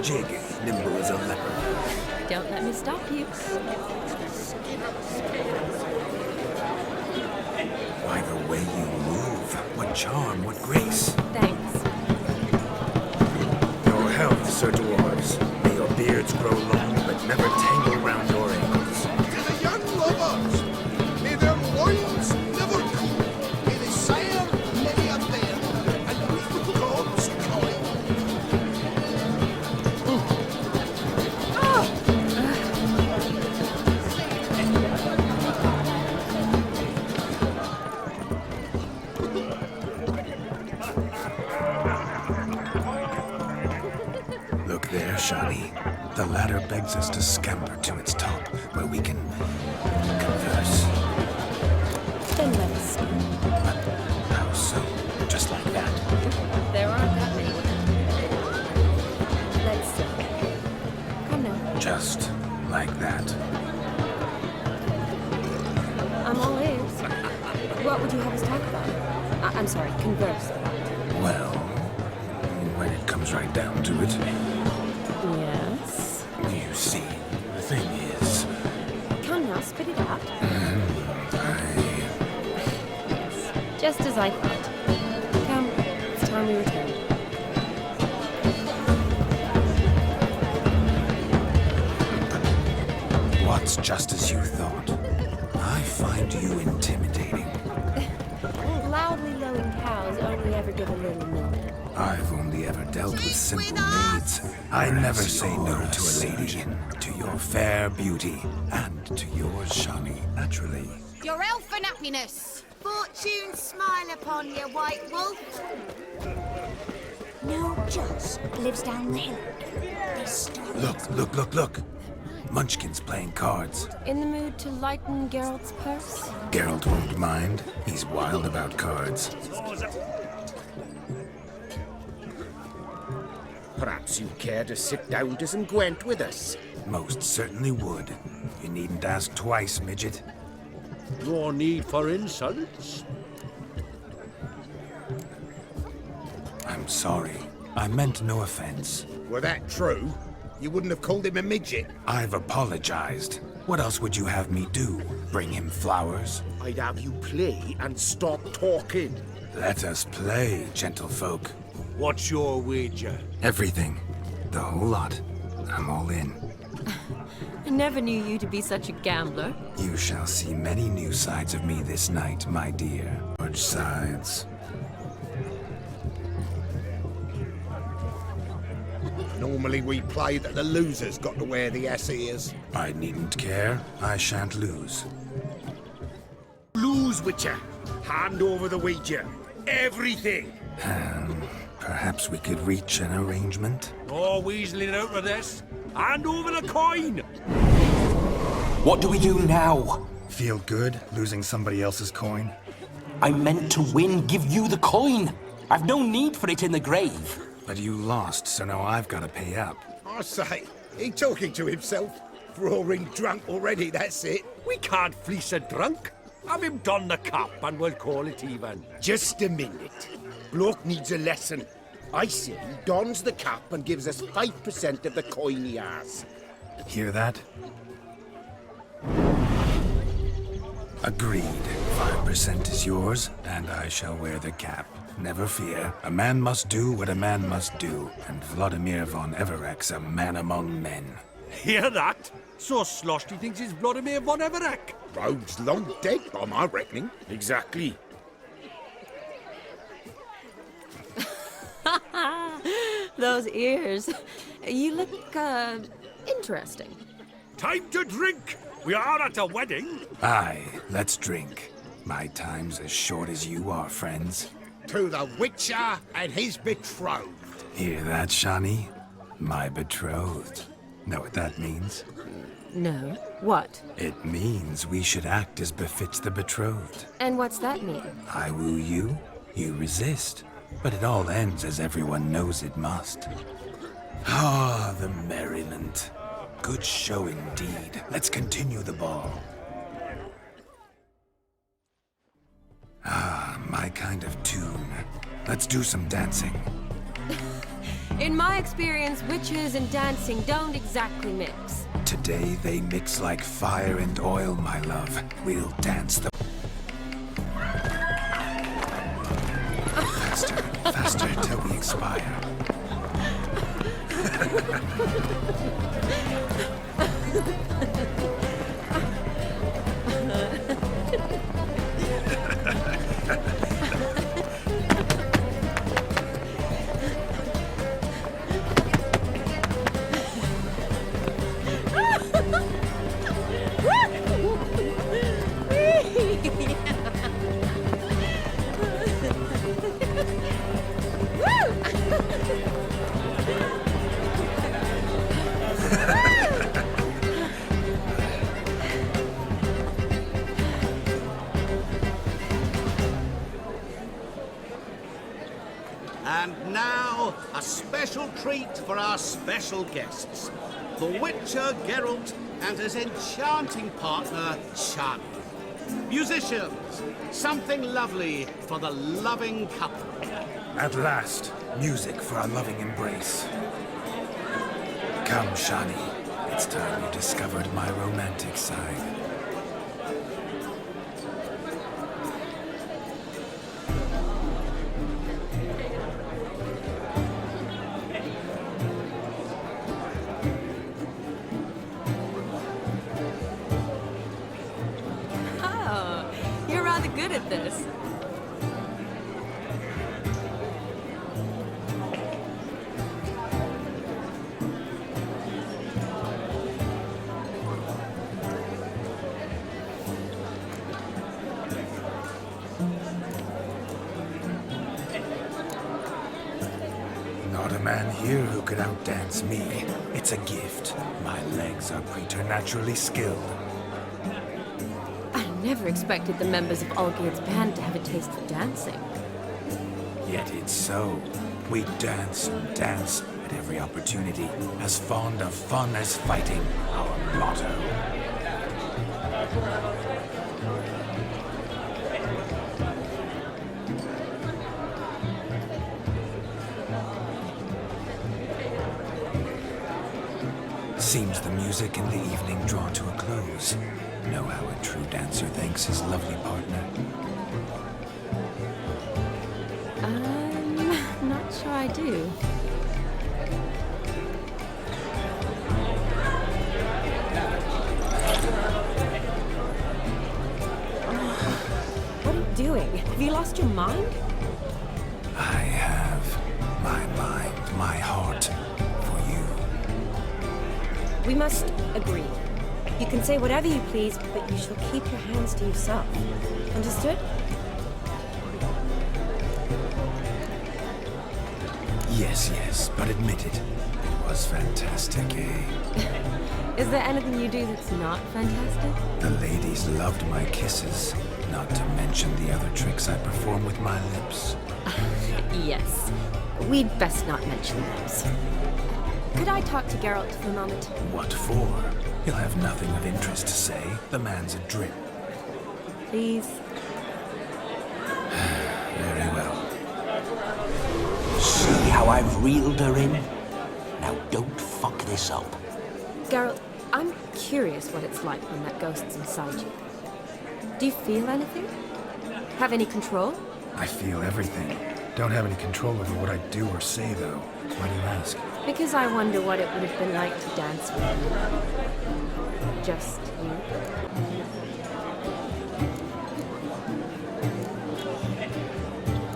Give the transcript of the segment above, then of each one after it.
jig, nimble as a leopard. Don't let me stop you. Why, the way you move. What charm, what grace. Thanks. Your health, Sir Dwarves. May your beards grow long, but never tangle round your ankles. To the young lovers, may their loins never cool. May they sire many a bear, and reap God's coin. Look there, Shani. The ladder begs us to scamper to its top, where we can converse. Then let us see. How so? Just like that? There aren't that many. Let's see. Come now. Just like that? I'm all ears. What would you have us talk about? I'm sorry, converse. Well, when it comes right down to it, Yes? you see, the thing is, Come now, spit it out. I... Just as I thought. Come, it's time we returned. What's just as you thought? I find you intimidating. Loudly lowing cows only ever give a little milk. I've only ever dealt with simple maids. I never say no to a lady. To your fair beauty, and to yours, Shani, naturally. Your elfin happiness. Fortune smile upon you, White Wolf. No just lives down the hill. They stole Look. Munchkin's playing cards. In the mood to lighten Geralt's purse? Geralt won't mind. He's wild about cards. Perhaps you care to sit down to some Gwent with us? Most certainly would. You needn't ask twice, midget. No need for insults. I'm sorry. I meant no offense. Were that true, you wouldn't have called him a midget. I've apologized. What else would you have me do? Bring him flowers? I'd have you play and stop talking. Let us play, gentlefolk. What's your wager? Everything. The whole lot. I'm all in. I never knew you to be such a gambler. You shall see many new sides of me this night, my dear. Which sides? Normally we play that the loser's got to wear the ass ears. I needn't care. I shan't lose. Lose, Witcher. Hand over the wager. Everything. Perhaps we could reach an arrangement? No weaseling out of this. Hand over the coin! What do we do now? Feel good losing somebody else's coin? I meant to win, give you the coin. I've no need for it in the grave. But you lost, so now I've got to pay up. I say, he talking to himself. Roaring drunk already, that's it. We can't fleece a drunk. Have him don the cap and we'll call it even. Just a minute. Bloke needs a lesson. I say he dons the cap and gives us 5% of the coin he has. Hear that? Agreed. 5% is yours, and I shall wear the cap. Never fear. A man must do what a man must do, and Vladimir von Everek's a man among men. Hear that? So Sloshy thinks he's Vladimir von Everek. Rogue's long dead, by my reckoning. Exactly. Those ears. You look, interesting. Time to drink! We are at a wedding. Aye, let's drink. My time's as short as you are, friends. To the Witcher and his betrothed. Hear that, Shani? My betrothed. Know what that means? No. What? It means we should act as befits the betrothed. And what's that mean? I woo you, you resist. But it all ends as everyone knows it must. Ah, the merriment. Good show indeed. Let's continue the ball. Ah, my kind of tune. Let's do some dancing. In my my experience, witches and dancing don't exactly mix. Today they mix like fire and oil, my love. We'll dance the... Faster, faster till we expire. And now, a special treat for our special guests. The Witcher Geralt and his enchanting partner, Shani. Musicians, something lovely for the loving couple. At last, music for our loving embrace. Come, Shani. It's time you discovered my romantic side. Oh, you're rather good at this. Not a man here who could outdance me. It's a gift. My legs are preternaturally skilled. I never expected the members of Olgierd's band to have a taste for dancing. Yet it's so. We dance and dance at every opportunity, as fond of fun as fighting, our motto. Seems the music in the evening drawn to a close. Know how a true dancer thanks his lovely partner. Not sure I do. What are you doing? Have you lost your mind? I have my mind, my heart for you. We must agree. You can say whatever you please, but you shall keep your hands to yourself. Understood? Yes, yes, but admit it. It was fantastic, eh? Is there anything you do that's not fantastic? The ladies loved my kisses, not to mention the other tricks I perform with my lips. Yes. We'd best not mention those. Could I talk to Geralt for a moment? What for? He'll have nothing of interest to say. The man's adrip. Please? Very well. See how I've reeled her in? Now don't fuck this up. Geralt, I'm curious what it's like when that ghost's inside you. Do you feel anything? Have any control? I feel everything. Don't have any control over what I do or say, though. Why do you ask? Because I wonder what it would have been like to dance with you. Just you.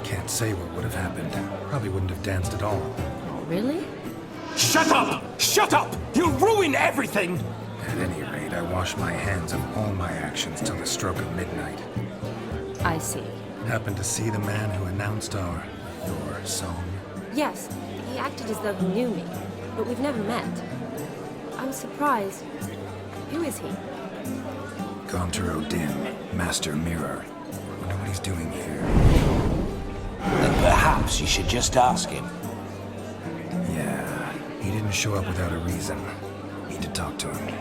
Can't say what would have happened. Probably wouldn't have danced at all. Really? Shut up! Shut up! You'll ruin everything! At any rate, I wash my hands of all my actions till the stroke of midnight. I see. Happened to see the man who announced your song? Yes, he acted as though he knew me, but we've never met. I was surprised. Who is he? Gonter Odin, Master Mirror. Wonder what he's doing here. Then perhaps you should just ask him. Yeah, he didn't show up without a reason. Need to talk to him.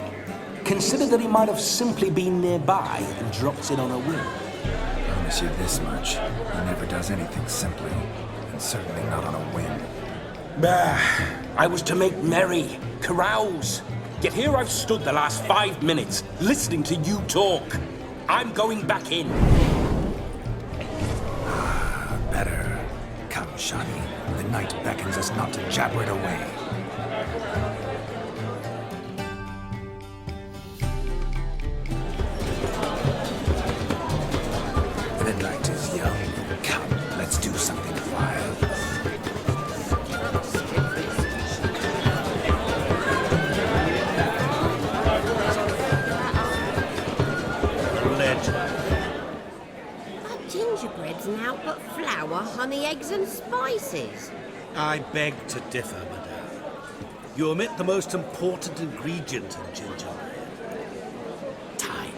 Consider that he might have simply been nearby and dropped in on a whim. Promise you this much. He never does anything simply, and certainly not on a whim. Bah, I was to make merry, carouse. Yet here I've stood the last 5 minutes, listening to you talk. I'm going back in. Better. Come, Shani. The night beckons us not to jabber it away. The night is young. Come, let's do something wild. That gingerbread's now but flour, honey, eggs and spices. I beg to differ, madame. You omit the most important ingredient in gingerbread. Time.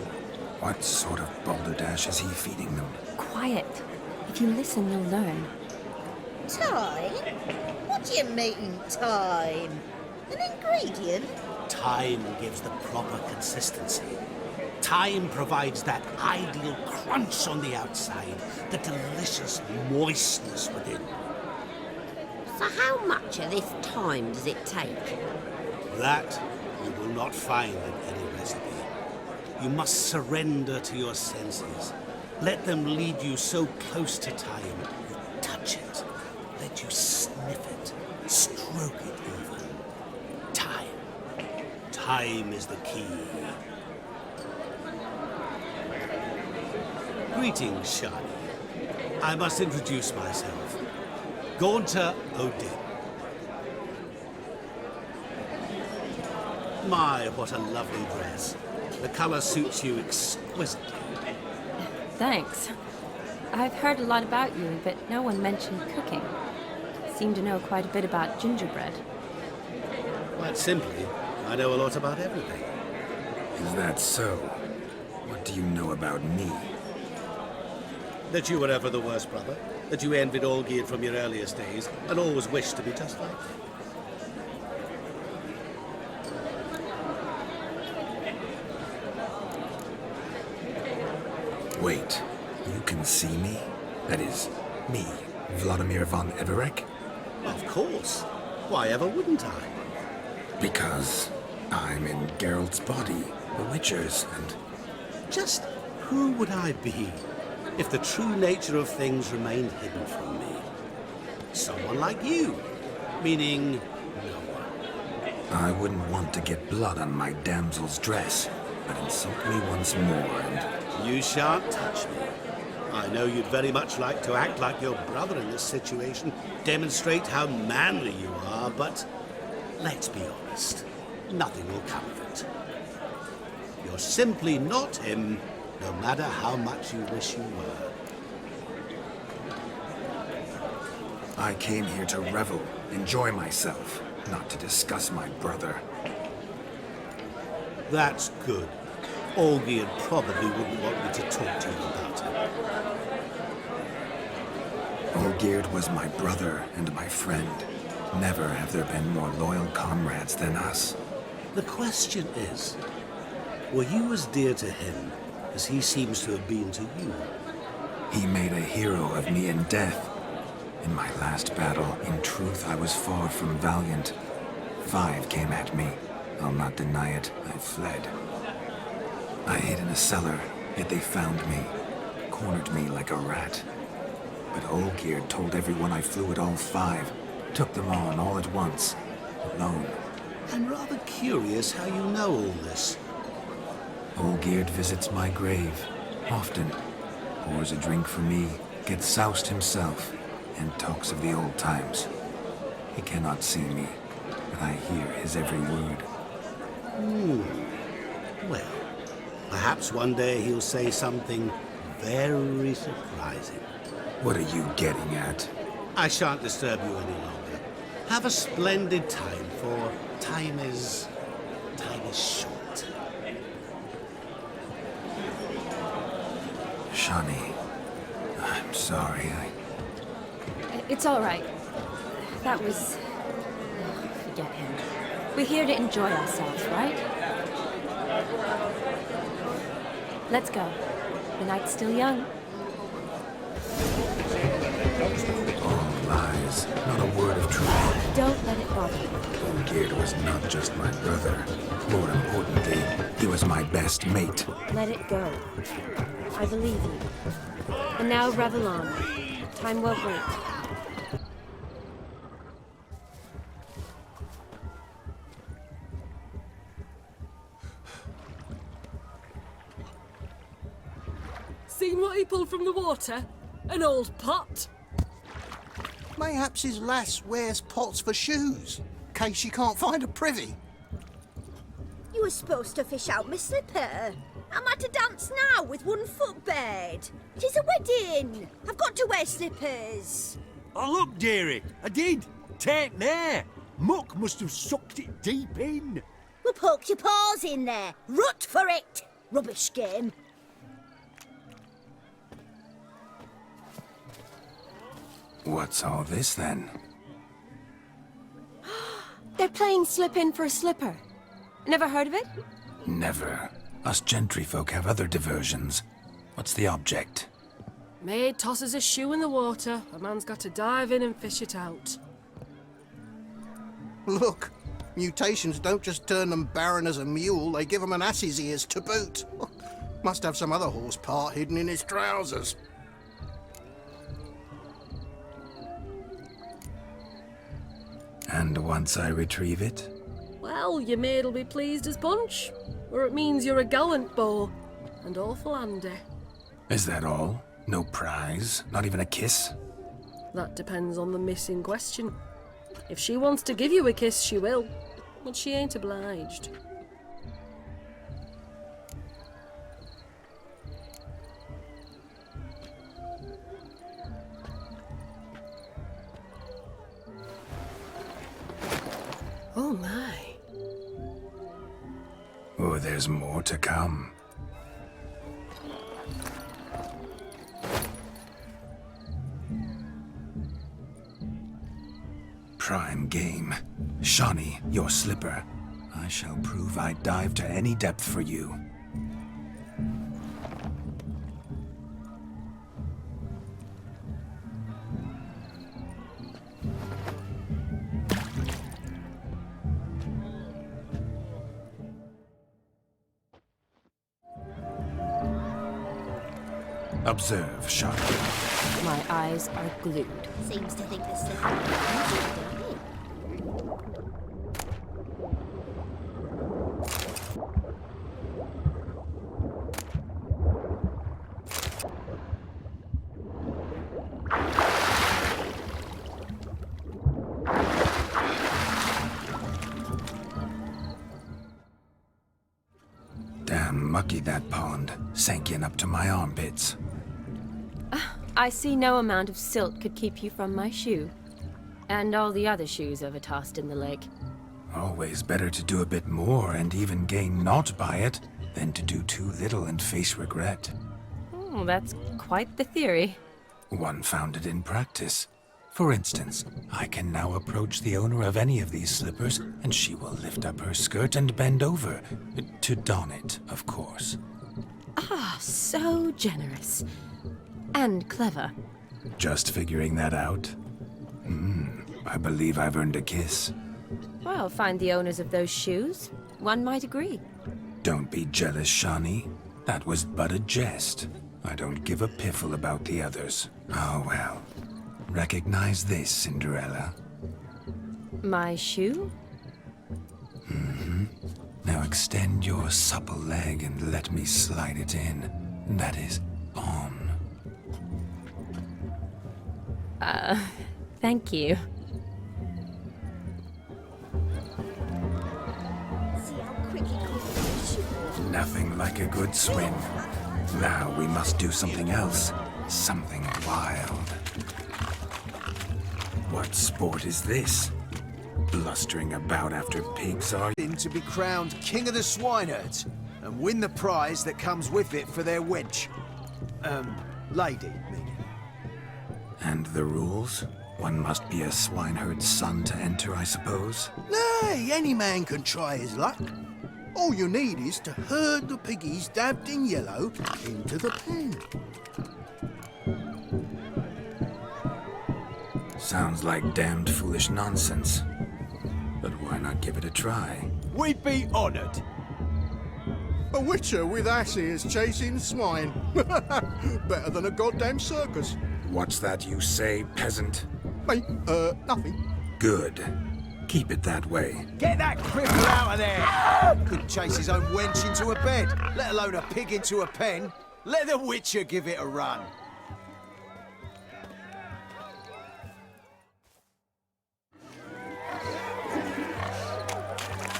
What sort of balderdash is he feeding them? Quiet. If you listen, you'll learn. Time? What do you mean, time? An ingredient? Time gives the proper consistency. Time provides that ideal crunch on the outside, the delicious moistness within. So how much of this time does it take? That you will not find in any recipe. You must surrender to your senses. Let them lead you so close to time, you touch it. Let you sniff it, stroke it even. Time. Time is the key. Greetings, Shani. I must introduce myself. Gaunter Odin. My, what a lovely dress. The color suits you exquisitely. Thanks. I've heard a lot about you, but no one mentioned cooking. Seem to know quite a bit about gingerbread. Quite simply, I know a lot about everything. Is that so? What do you know about me? That you were ever the worst brother, that you envied Olgierd from your earliest days, and always wished to be just like him. Wait, you can see me? That is, me, Vladimir von Everek? Of course. Why ever wouldn't I? Because I'm in Geralt's body, the Witcher's, and... Just who would I be if the true nature of things remained hidden from me? Someone like you, meaning no one. I wouldn't want to get blood on my damsel's dress, but insult me once more and... You shan't touch me. I know you'd very much like to act like your brother in this situation, demonstrate how manly you are, but let's be honest, nothing will come of it. You're simply not him, no matter how much you wish you were. I came here to revel, enjoy myself, not to discuss my brother. That's good. Olgierd probably wouldn't want me to talk to you about him. Olgierd was my brother and my friend. Never have there been more loyal comrades than us. The question is, were you as dear to him as he seems to have been to you? He made a hero of me in death. In my last battle, in truth, I was far from valiant. 5 came at me. I'll not deny it, I fled. I hid in a cellar, yet they found me, cornered me like a rat. But Olgierd told everyone I flew at all 5, took them on all at once, alone. I'm rather curious how you know all this. Olgierd visits my grave, often, pours a drink for me, gets soused himself, and talks of the old times. He cannot see me, but I hear his every word. Well, perhaps one day he'll say something very surprising. What are you getting at? I shan't disturb you any longer. Have a splendid time, for time is short. Shani, I'm sorry, It's all right. That was... Forget him. We're here to enjoy ourselves, right? Let's go. The night's still young. Oh, lies, not a word of truth. Don't let it bother you. Gerd was not just my brother. More importantly, he was my best mate. Let it go. I believe you. And now revel on. Time won't wait. Seen what he pulled from the water? An old pot? Mayhaps his lass wears pots for shoes, in case she can't find a privy. You were supposed to fish out my slipper. Am I to dance now with one foot bared? It is a wedding. I've got to wear slippers. Oh, look, dearie, I did. Take there. Muck must have sucked it deep in. Well, poke your paws in there. Rut for it. Rubbish game. What's all this then? They're playing slip in for a slipper. Never heard of it? Never. Us gentry folk have other diversions. What's the object? Maid tosses a shoe in the water. A man's got to dive in and fish it out. Look, mutations don't just turn them barren as a mule, they give them an ass's ears to boot. Must have some other horse part hidden in his trousers. And once I retrieve it? Well, your maid'll be pleased as punch. Or it means you're a gallant beau. And awful handy. Is that all? No prize? Not even a kiss? That depends on the miss in question. If she wants to give you a kiss, she will. But she ain't obliged. Oh my. Oh, there's more to come. Prime game. Shani, your slipper. I shall prove I dive to any depth for you. Observe, Shani. My eyes are glued. Seems to think the slipper. Damn mucky that pond. Sank in up to my armpits. I see no amount of silt could keep you from my shoe. And all the other shoes overtossed in the lake. Always better to do a bit more and even gain naught by it than to do too little and face regret. Oh, that's quite the theory. One founded in practice. For instance, I can now approach the owner of any of these slippers, and she will lift up her skirt and bend over. To don it, of course. Ah, so generous. And clever. Just figuring that out? I believe I've earned a kiss. Well, find the owners of those shoes. One might agree. Don't be jealous, Shani. That was but a jest. I don't give a piffle about the others. Oh well. Recognize this, Cinderella. My shoe? Now extend your supple leg and let me slide it in. That is, on. Thank you. See how quick he comes. Nothing like a good swim. Now we must do something else. Something wild. What sport is this? Blustering about after pigs are... To be crowned king of the swineherds and win the prize that comes with it for their wench. Lady, meaning. And the rules? One must be a swineherd's son to enter, I suppose? Nay, any man can try his luck. All you need is to herd the piggies dabbed in yellow into the pen. Sounds like damned foolish nonsense. But why not give it a try? We'd be honoured. A witcher with asses chasing swine. Better than a goddamn circus. What's that you say, peasant? Mate, nothing. Good. Keep it that way. Get that cripple out of there! Couldn't chase his own wench into a bed, let alone a pig into a pen. Let the witcher give it a run.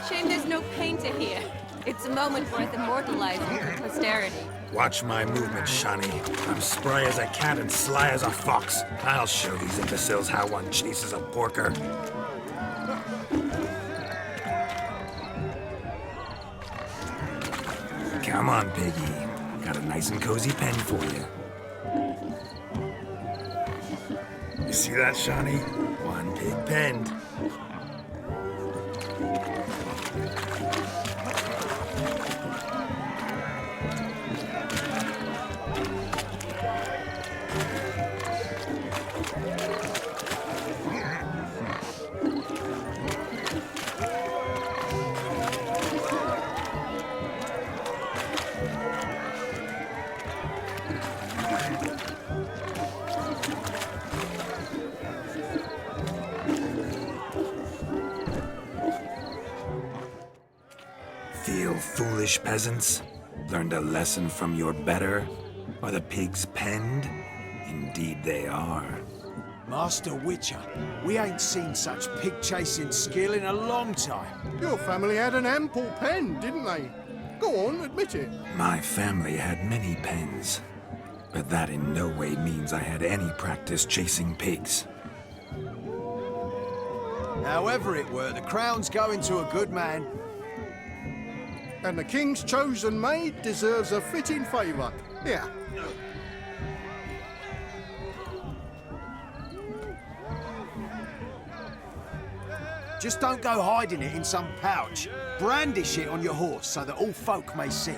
Shame there's no painter here. It's a moment worth immortalizing for posterity. Watch my movement, Shani. I'm spry as a cat and sly as a fox. I'll show these imbeciles how one chases a porker. Come on, piggy. Got a nice and cozy pen for you. You see that, Shani? One pig penned. Foolish peasants? Learned a lesson from your better? Are the pigs penned? Indeed they are. Master Witcher, we ain't seen such pig-chasing skill in a long time. Your family had an ample pen, didn't they? Go on, admit it. My family had many pens, but that in no way means I had any practice chasing pigs. However it were, the crown's going to a good man. And the king's chosen maid deserves a fitting favour. Here. Just don't go hiding it in some pouch. Brandish it on your horse so that all folk may see.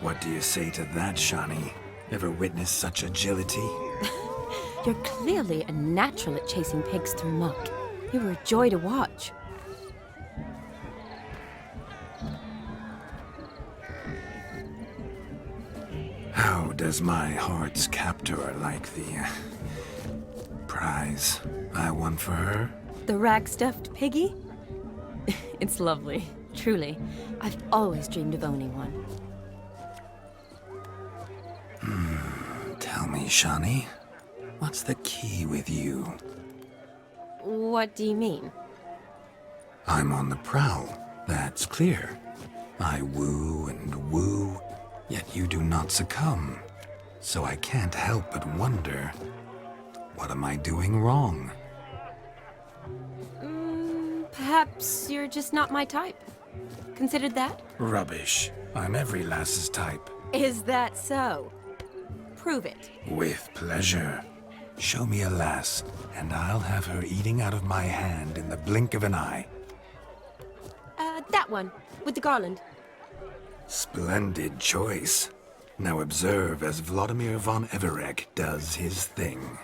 What do you say to that, Shani? Ever witnessed such agility? You're clearly a natural at chasing pigs through muck. You were a joy to watch. How does my heart's captor like the prize I won for her? The rag-stuffed piggy? It's lovely, truly. I've always dreamed of owning one. Tell me, Shani, what's the key with you? What do you mean? I'm on the prowl, that's clear. I woo and woo, yet you do not succumb. So I can't help but wonder, what am I doing wrong? Perhaps you're just not my type. Considered that? Rubbish. I'm every lass's type. Is that so? Prove it. With pleasure. Show me a lass, and I'll have her eating out of my hand in the blink of an eye. That one, with the garland. Splendid choice. Now observe as Vladimir von Everek does his thing.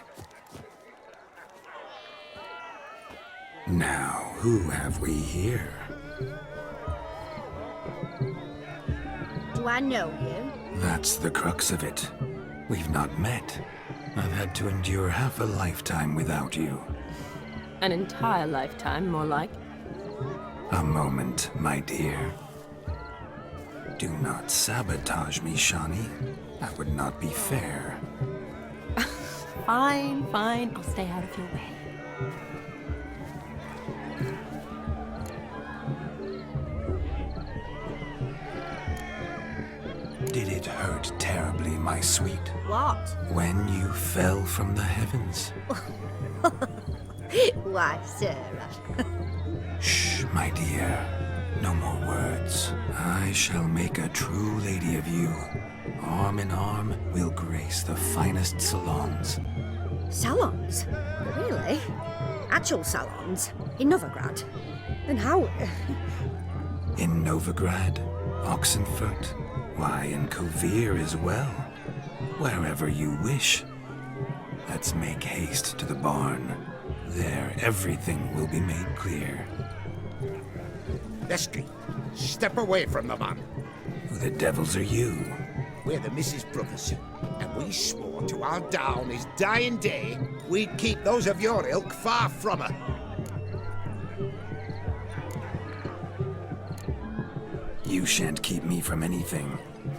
Now, who have we here? Do I know you? That's the crux of it. We've not met. I've had to endure half a lifetime without you. An entire lifetime, more like. A moment, my dear. Do not sabotage me, Shani. That would not be fair. Fine, fine. I'll stay out of your way. Did it hurt terribly, my sweet? What? When you fell from the heavens? Why, Sarah. Shh, my dear. No more words. I shall make a true lady of you. Arm in arm, we'll grace the finest salons. Salons? Really? Actual salons? In Novigrad? And how? In Novigrad, Oxenfurt, why, in Kovir as well. Wherever you wish. Let's make haste to the barn. There, everything will be made clear. Leslie, step away from the man. Who the devils are you? We're the Mrs. Brothers, and we swore to our down his dying day we'd keep those of your ilk far from her. You shan't keep me from anything,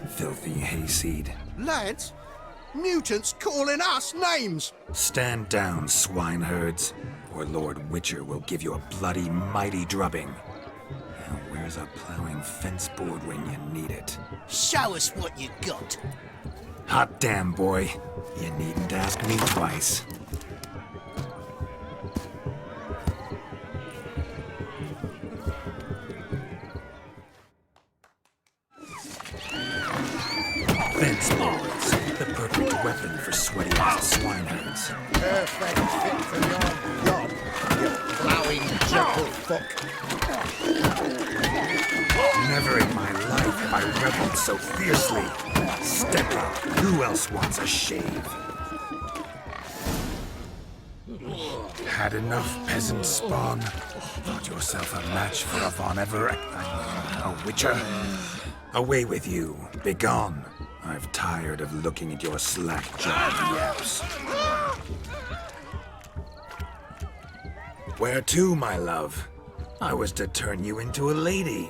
filthy hayseed. Lads, mutants calling us names. Stand down, swineherds, or Lord Witcher will give you a bloody mighty drubbing. Now where's a plowing fence board when you need it? Show us what you got. Hot damn, boy. You needn't ask me twice. Fence boards, the perfect weapon for sweaty-ass swineherds. Perfect fit for your job, you plowing gentlefolk. Never in my life have I reveled so fiercely. Step up. Who else wants a shave? Had enough, peasant spawn? Thought yourself a match for a Von Everett? A Witcher? Away with you. Begone. I've tired of looking at your slack-jawed yaps. Where to, my love? I was to turn you into a lady.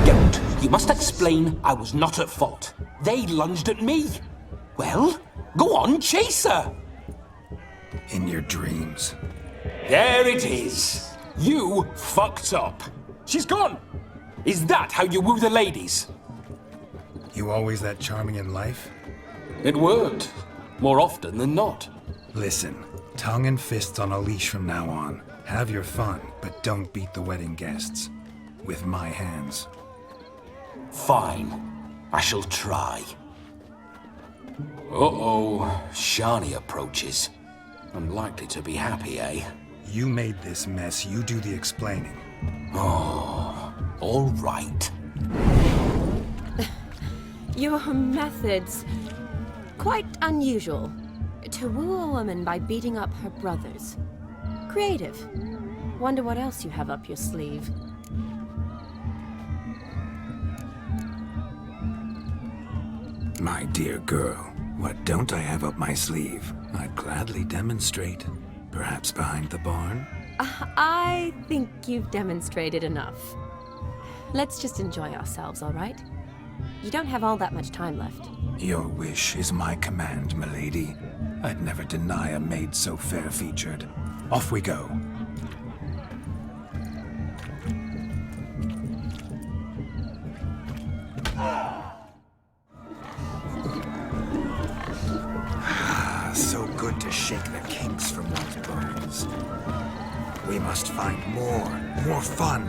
Geralt, you must explain I was not at fault. They lunged at me. Well, go on, chase her. In your dreams. There it is. You fucked up. She's gone. Is that how you woo the ladies? You always that charming in life? It worked. More often than not. Listen, tongue and fists on a leash from now on. Have your fun, but don't beat the wedding guests. With my hands. Fine. I shall try. Uh-oh. Shani approaches. Unlikely to be happy, eh? You made this mess. You do the explaining. Oh, all right. Your methods... quite unusual. To woo a woman by beating up her brothers. Creative. Wonder what else you have up your sleeve. My dear girl, what don't I have up my sleeve? I'd gladly demonstrate. Perhaps behind the barn? I think you've demonstrated enough. Let's just enjoy ourselves, all right? You don't have all that much time left. Your wish is my command, milady. I'd never deny a maid so fair-featured. Off we go. So good to shake the kinks from one's bones. We must find more fun.